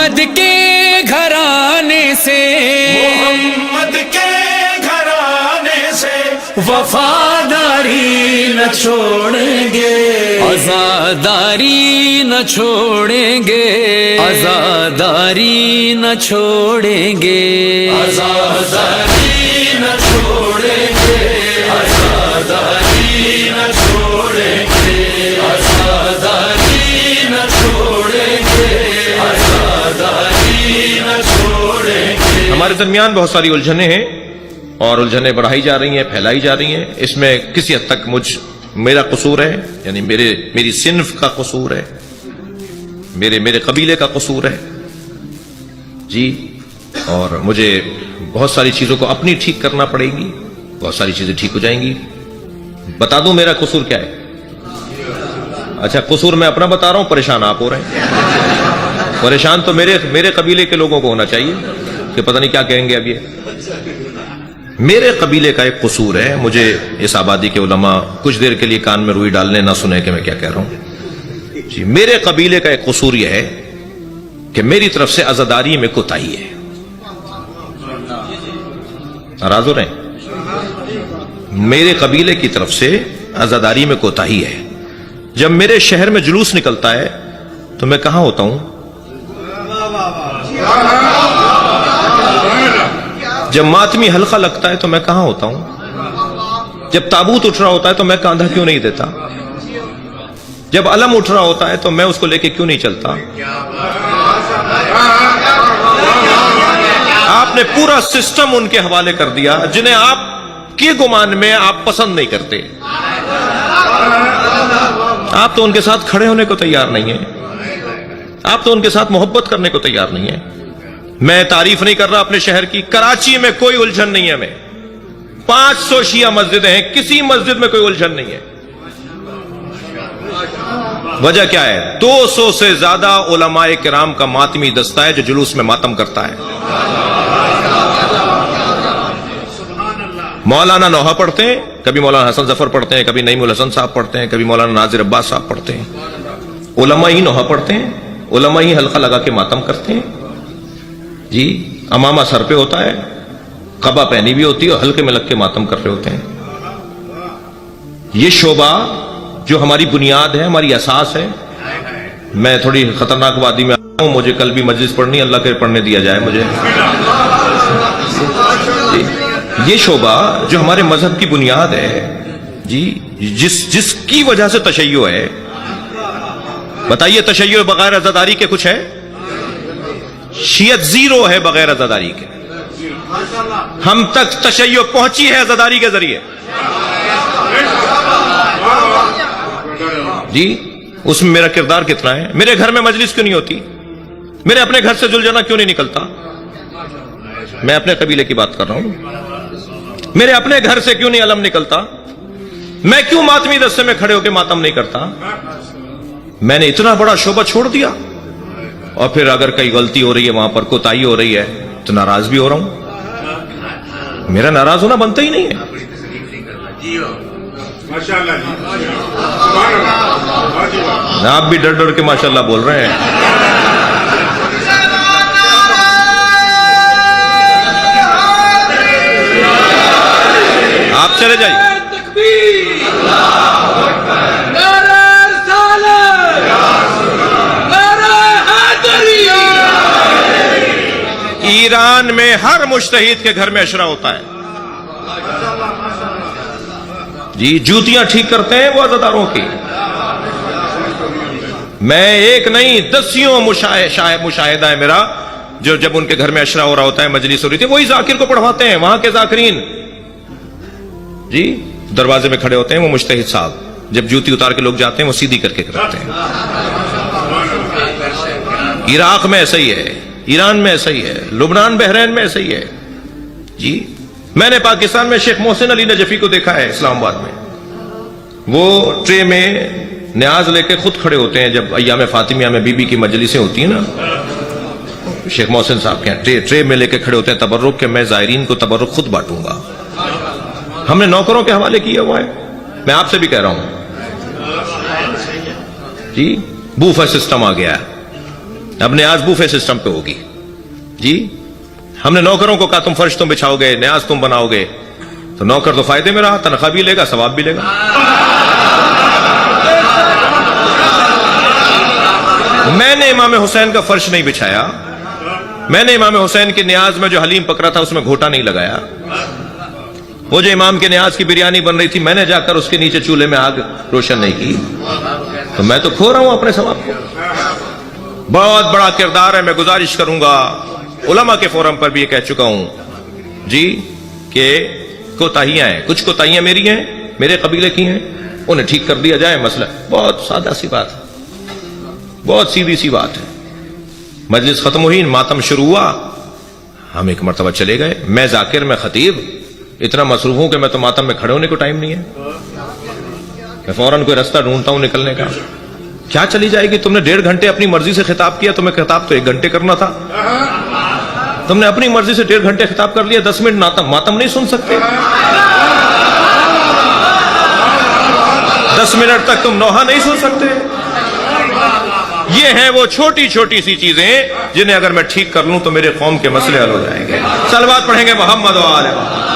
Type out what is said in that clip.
محمد کے گھرانے سے، محمد کے گھرانے سے وفاداری نہ چھوڑیں گے، آزاداری نہ چھوڑیں گے، آزاداری نہ چھوڑیں گے، آزاداری نہ چھوڑیں گے، آزاداری نہ چھوڑیں گے، آزاداری نہ چھوڑیں گے، آزاداری نہ چھوڑیں گے۔ ہمارے درمیان بہت ساری الجھنیں ہیں اور الجھنیں بڑھائی جا رہی ہیں، پھیلائی جا رہی ہیں۔ اس میں کسی حد تک میرا قصور ہے، یعنی میری صنف کا قصور ہے، میرے قبیلے کا قصور ہے جی، اور مجھے بہت ساری چیزوں کو اپنی ٹھیک کرنا پڑے گی، بہت ساری چیزیں ٹھیک ہو جائیں گی۔ بتا دوں میرا قصور کیا ہے؟ اچھا، قصور میں اپنا بتا رہا ہوں، پریشان آپ ہو رہے ہیں۔ پریشان تو میرے قبیلے کے لوگوں کو ہونا چاہیے کہ پتہ نہیں کیا کہیں گے اب یہ۔ میرے قبیلے کا ایک قصور ہے، مجھے اس آبادی کے علماء کچھ دیر کے لیے کان میں روئی ڈالنے نہ سنیں کہ میں کیا کہہ رہا ہوں جی۔ میرے قبیلے کا ایک قصور یہ ہے کہ میری طرف سے عزاداری میں کوتاہی ہے۔ ناراض ہو رہے ہیں؟ میرے قبیلے کی طرف سے عزاداری میں کوتاہی ہے۔ جب میرے شہر میں جلوس نکلتا ہے تو میں کہاں ہوتا ہوں؟ جب ماتمی حلقہ لگتا ہے تو میں کہاں ہوتا ہوں؟ جب تابوت اٹھ رہا ہوتا ہے تو میں کاندھا کیوں نہیں دیتا؟ جب علم اٹھ رہا ہوتا ہے تو میں اس کو لے کے کیوں نہیں چلتا؟ آپ نے پورا سسٹم ان کے حوالے کر دیا جنہیں آپ کے گمان میں آپ پسند نہیں کرتے۔ آپ تو ان کے ساتھ کھڑے ہونے کو تیار نہیں ہیں، آپ تو ان کے ساتھ محبت کرنے کو تیار نہیں ہیں۔ میں تعریف نہیں کر رہا اپنے شہر کی، کراچی میں کوئی الجھن نہیں ہے، میں 500 شیعہ مسجدیں ہیں، کسی مسجد میں کوئی الجھن نہیں ہے۔ وجہ کیا ہے؟ 200 سے زیادہ علماء کرام کا ماتمی دستہ ہے جو جلوس میں ماتم کرتا ہے۔ مولانا نوحہ پڑھتے ہیں، کبھی مولانا حسن ظفر پڑھتے ہیں، کبھی نعیم الحسن صاحب پڑھتے ہیں، کبھی مولانا ناظر عباس صاحب پڑھتے ہیں۔ علماء ہی نوحہ پڑھتے ہیں، علماء ہی حلقہ لگا کے ماتم کرتے ہیں جی۔ امامہ سر پہ ہوتا ہے، قبا پہنی بھی ہوتی ہے اور ہلکے میں لگ کے ماتم کر رہے ہوتے ہیں۔ یہ شعبہ جو ہماری بنیاد ہے، ہماری اساس ہے۔ میں تھوڑی خطرناک وادی میں آیا ہوں، مجھے کل بھی مجلس پڑھنی، اللہ کے پڑھنے دیا جائے مجھے جی۔ یہ شعبہ جو ہمارے مذہب کی بنیاد ہے جی، جس کی وجہ سے تشیع ہے، بتائیے تشیع بغیر عزاداری کے کچھ ہے؟ شیعت زیرو ہے بغیر عزاداری کے۔ ہم تک تشیع پہنچی ہے عزاداری کے ذریعے جی۔ اس میں میرا کردار کتنا ہے؟ میرے گھر میں مجلس کیوں نہیں ہوتی؟ میرے اپنے گھر سے جلجنا کیوں نہیں نکلتا؟ میں اپنے قبیلے کی بات کر رہا ہوں۔ میرے اپنے گھر سے کیوں نہیں علم نکلتا؟ میں کیوں ماتمی دستے میں کھڑے ہو کے ماتم نہیں کرتا؟ میں نے اتنا بڑا شعبہ چھوڑ دیا، اور پھر اگر کئی غلطی ہو رہی ہے، وہاں پر کوتاہی ہو رہی ہے تو ناراض بھی ہو رہا ہوں۔ میرا ناراض ہونا بنتا ہی نہیں ہے۔ آپ بھی ڈر ڈر کے ماشاءاللہ بول رہے ہیں۔ آپ چلے جائیے۔ ایران میں ہر مجتہد کے گھر میں عشرہ ہوتا ہے جی۔ جوتیاں ٹھیک کرتے ہیں وہ عزاداروں کی۔ میں ایک نہیں، دسیوں مشاہدہ ہے میرا، جو جب ان کے گھر میں عشرہ ہو رہا ہوتا ہے، مجلس ہو رہی تھی، وہی ذاکر کو پڑھواتے ہیں، وہاں کے ذاکرین جی دروازے میں کھڑے ہوتے ہیں، وہ مجتہد صاحب جب جوتی اتار کے لوگ جاتے ہیں وہ سیدھی کر کے رکھتے ہیں۔ عراق میں ایسا ہی ہے، ایران میں ایسا ہی ہے، لبنان بحرین میں ایسا ہی ہے جی۔ میں نے پاکستان میں شیخ محسن علی نجفی کو دیکھا ہے اسلام آباد میں، وہ ٹرے میں نیاز لے کے خود کھڑے ہوتے ہیں جب ایام فاطمیہ میں بی بی کی مجلسیں ہوتی ہیں نا، شیخ محسن صاحب کے ٹرے میں لے کے کھڑے ہوتے ہیں تبرک کہ میں زائرین کو تبرک خود بانٹوں گا۔ ہم نے نوکروں کے حوالے کیا ہوا ہے۔ میں آپ سے بھی کہہ رہا ہوں جی، بوفر سسٹم آ گیا ہے اب نیاز بوفے سسٹم پہ ہوگی. جی ہم نے نوکروں کو کہا تم فرش تم بچھاؤ گے, نیاز تم بناؤ گے, تو نوکر تو فائدے میں رہا, تنخواہ بھی لے گا, ثواب بھی لے گا. میں نے امام حسین کا فرش نہیں بچھایا, میں نے امام حسین کے نیاز میں جو حلیم پکڑا تھا اس میں گھوٹا نہیں لگایا. وہ جو امام کے نیاز کی بریانی بن رہی تھی میں نے جا کر اس کے نیچے چولہے میں آگ روشن نہیں کی, تو میں تو کھو رہا ہوں اپنے ثواب کو. بہت بڑا کردار ہے. میں گزارش کروں گا, علماء کے فورم پر بھی یہ کہہ چکا ہوں جی کہ کوتاہیاں ہیں, کچھ کوتاہیاں میری ہیں, میرے قبیلے کی ہیں, انہیں ٹھیک کر دیا جائے. مسئلہ بہت سادہ سی بات ہے, بہت سیدھی سی بات ہے. مجلس ختم ہوئی, ماتم شروع ہوا, ہم ایک مرتبہ چلے گئے. میں ذاکر, میں خطیب, اتنا مصروف ہوں کہ میں تو ماتم میں کھڑے ہونے کو ٹائم نہیں ہے. میں فوراً کوئی راستہ ڈھونڈتا ہوں نکلنے کا. کیا چلی جائے گی, تم نے 1.5 گھنٹے اپنی مرضی سے خطاب کیا, تمہیں خطاب تو 1 گھنٹے کرنا تھا. تم نے اپنی مرضی سے 1.5 گھنٹے خطاب کر لیا, 10 منٹ ماتم نہیں سن سکتے. 10 منٹ تک تم نوحہ نہیں سن سکتے. یہ ہیں وہ چھوٹی چھوٹی سی چیزیں جنہیں اگر میں ٹھیک کر لوں تو میرے قوم کے مسئلے حل ہو جائیں گے. صلوات پڑھیں گے محمد و آل محمد.